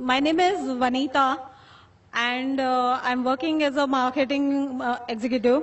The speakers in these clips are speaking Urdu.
My name is Vanita, and I'm working as a marketing executive.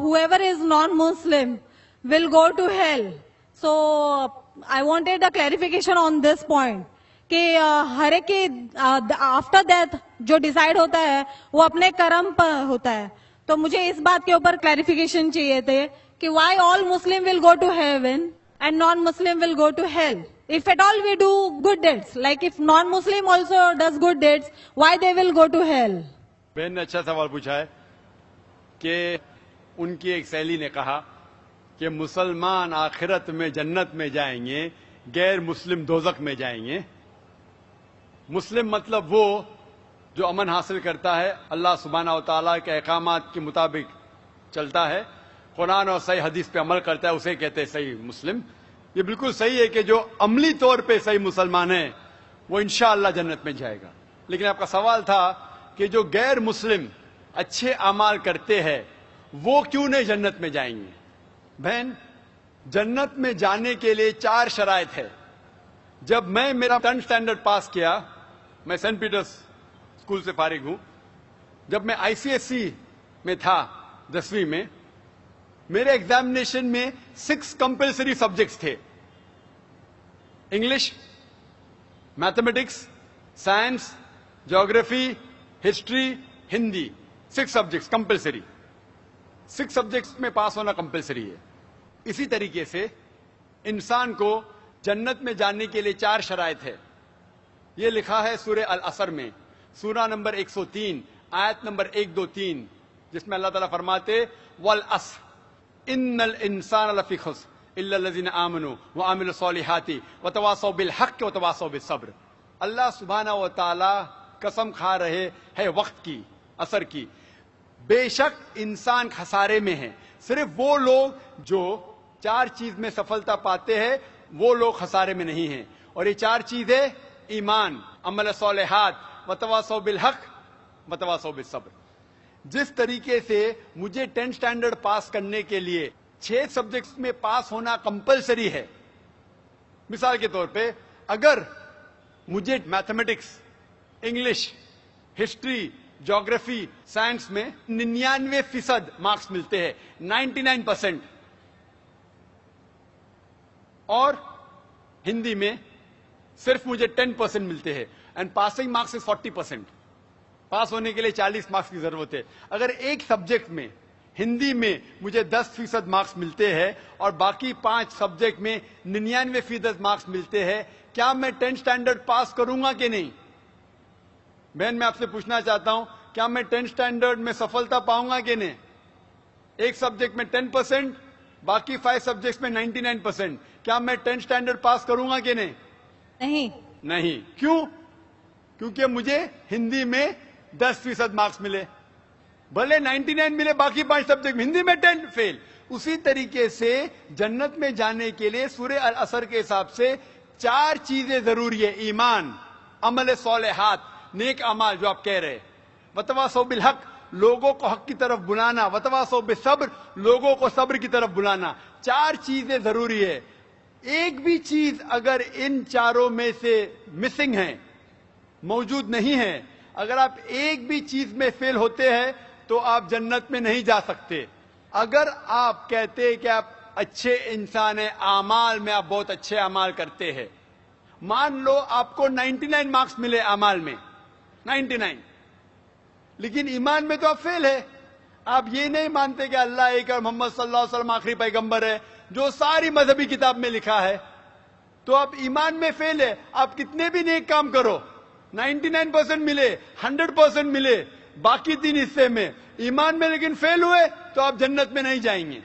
whoever is non-Muslim will go to hell. So I wanted a clarification on this point. کہ ہر ایک کی آفٹر ڈیتھ جو ڈیسائیڈ ہوتا ہے وہ اپنے کرم پر ہوتا ہے. تو مجھے اس بات کے اوپر کلیریفیکیشن چاہیے تھے کہ why all Muslim will go to heaven and non Muslim will go to hell. If at all we do good deeds, like if non-Muslim also does good deeds, why they will go to hell? بہن نے اچھا سوال پوچھا ہے کہ ان کی ایک سہیلی نے کہا کہ مسلمان آخرت میں جنت میں جائیں گے، غیر مسلم دوزخ میں جائیں گے. مسلم مطلب وہ جو امن حاصل کرتا ہے، اللہ سبحانہ و تعالیٰ کے احکامات کے مطابق چلتا ہے، قرآن اور صحیح حدیث پہ عمل کرتا ہے، اسے کہتے ہیں صحیح مسلم. یہ بالکل صحیح ہے کہ جو عملی طور پہ صحیح مسلمان ہے وہ انشاءاللہ جنت میں جائے گا. لیکن آپ کا سوال تھا کہ جو غیر مسلم اچھے اعمال کرتے ہیں وہ کیوں نہیں جنت میں جائیں گے؟ بہن، جنت میں جانے کے لیے 4 شرائط ہے. جب میں میرا 10th اسٹینڈرڈ پاس کیا، میں سینٹ پیٹرز اسکول سے فارغ ہوں، جب میں ICSE میں تھا 10ویں میں، میرے ایگزامینیشن میں 6 کمپلسری سبجیکٹس تھے: English, mathematics, science, geography, history, Hindi. 6 subjects compulsory. 6 subjects میں پاس ہونا کمپلسری ہے. اسی طریقے سے انسان کو جنت میں جانے کے لیے 4 شرائط ہے. یہ لکھا ہے سورہ العصر میں، سورہ نمبر 103 آیت نمبر 1 2 3، جس میں اللہ تعالیٰ فرماتے والعصر ان الانسان لفی خسر الا الذین آمنوا وعملوا الصالحات وتواصوا بالحق وتواصوا بالصبر. اللہ سبحانہ و تعالیٰ قسم کھا رہے ہے وقت کی، عصر کی، بے شک انسان خسارے میں ہے. صرف وہ لوگ جو 4 چیز میں سفلتا پاتے ہیں وہ لوگ خسارے میں نہیں ہیں. اور یہ 4 چیزیں ایمان، عمل صالحات، وتواصوا بالحق، وتواصوا بالصبر. جس طریقے سے مجھے 10th اسٹینڈرڈ پاس کرنے کے لیے 6 سبجیکٹس میں پاس ہونا کمپلسری ہے، مثال کے طور پہ اگر مجھے mathematics, English, history, geography, science میں 99% مارکس ملتے ہیں، 99%، اور ہندی میں صرف مجھے 10% ملتے ہیں، اینڈ پاسنگ مارکس 40%. پاس ہونے کے لیے 40 مارکس کی ضرورت ہے. اگر ایک سبجیکٹ میں، ہندی میں مجھے 10% مارکس ملتے ہیں اور باقی 5 سبجیکٹ میں 99% مارکس ملتے ہیں، کیا میں 10th اسٹینڈرڈ پاس کروں گا کہ نہیں؟ بہن، میں آپ سے پوچھنا چاہتا ہوں، کیا میں 10th اسٹینڈرڈ میں سفلتا پاؤں گا کہ نہیں؟ ایک سبجیکٹ میں 10%، باقی 5 سبجیکٹس میں 99%، کیا میں 10th اسٹینڈرڈ پاس کروں گا کہ نہیں؟ نہیں. کیوں؟ کیونکہ مجھے ہندی میں 10% مارکس ملے، بھلے 99 ملے باقی 5 سبجیکٹ میں، ہندی میں 10 فیل. اسی طریقے سے جنت میں جانے کے لیے سورہ العصر کے حساب سے 4 چیزیں ضروری ہے: ایمان، عمل صالحات، نیک اعمال جو آپ کہہ رہے، وتواصوا بالحق، لوگوں کو حق کی طرف بلانا، وتواصوا بالصبر، لوگوں کو صبر کی طرف بلانا. 4 چیزیں ضروری ہے. ایک بھی چیز اگر ان 4 میں سے مسنگ ہے، موجود نہیں ہے، اگر آپ ایک بھی چیز میں فیل ہوتے ہیں تو آپ جنت میں نہیں جا سکتے. اگر آپ کہتے ہیں کہ آپ اچھے انسان ہیں، اعمال میں آپ بہت اچھے اعمال کرتے ہیں، مان لو آپ کو 99 مارکس ملے اعمال میں، 99، لیکن ایمان میں تو آپ فیل ہے. آپ یہ نہیں مانتے کہ اللہ ایک اور محمد صلی اللہ علیہ وسلم آخری پیغمبر ہے جو ساری مذہبی کتاب میں لکھا ہے، تو آپ ایمان میں فیل ہے. آپ کتنے بھی نیک کام کرو، 99% ملے، 100% ملے، باقی 3 حصے میں ایمان میں لیکن فیل ہوئے تو آپ جنت میں نہیں جائیں گے.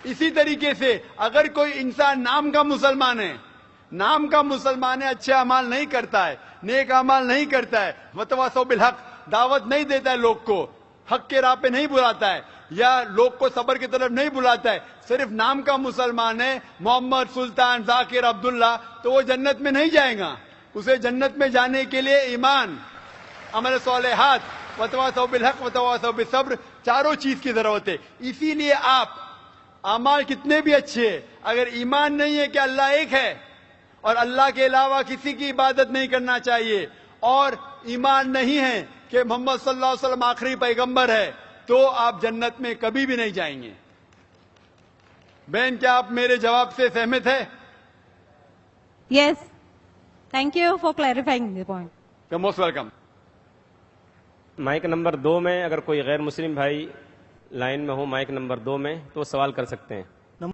اسی طریقے سے اگر کوئی انسان نام کا مسلمان ہے، نام کا مسلمان ہے، اچھے اعمال نہیں کرتا ہے، نیک اعمال نہیں کرتا ہے، وتواصوا بالحق، دعوت نہیں دیتا ہے، لوگ کو حق کے راہ پہ نہیں بلاتا ہے، یا لوگ کو صبر کی طرف نہیں بلاتا ہے، صرف نام کا مسلمان ہے، محمد، سلطان، ذاکر، عبداللہ، تو وہ جنت میں نہیں جائے گا. اسے جنت میں جانے کے لیے ایمان، عمل صالحات، وتواصوا بالحق وتواصوا بالصبر، چاروں چیز کی ضرورت ہے. اسی لیے آپ اعمال کتنے بھی اچھے ہیں، اگر ایمان نہیں ہے کہ اللہ ایک ہے اور اللہ کے علاوہ کسی کی عبادت نہیں کرنا چاہیے، اور ایمان نہیں ہے کہ محمد صلی اللہ علیہ وسلم آخری پیغمبر ہے، تو آپ جنت میں کبھی بھی نہیں جائیں گے. بہن، کیا آپ میرے جواب سے سہمت ہے؟ Yes. Thank you for clarifying the point. Most welcome. Mic number 2 میں اگر کوئی غیر مسلم بھائی لائن میں ہو، مائک نمبر 2 میں، تو سوال کر سکتے ہیں.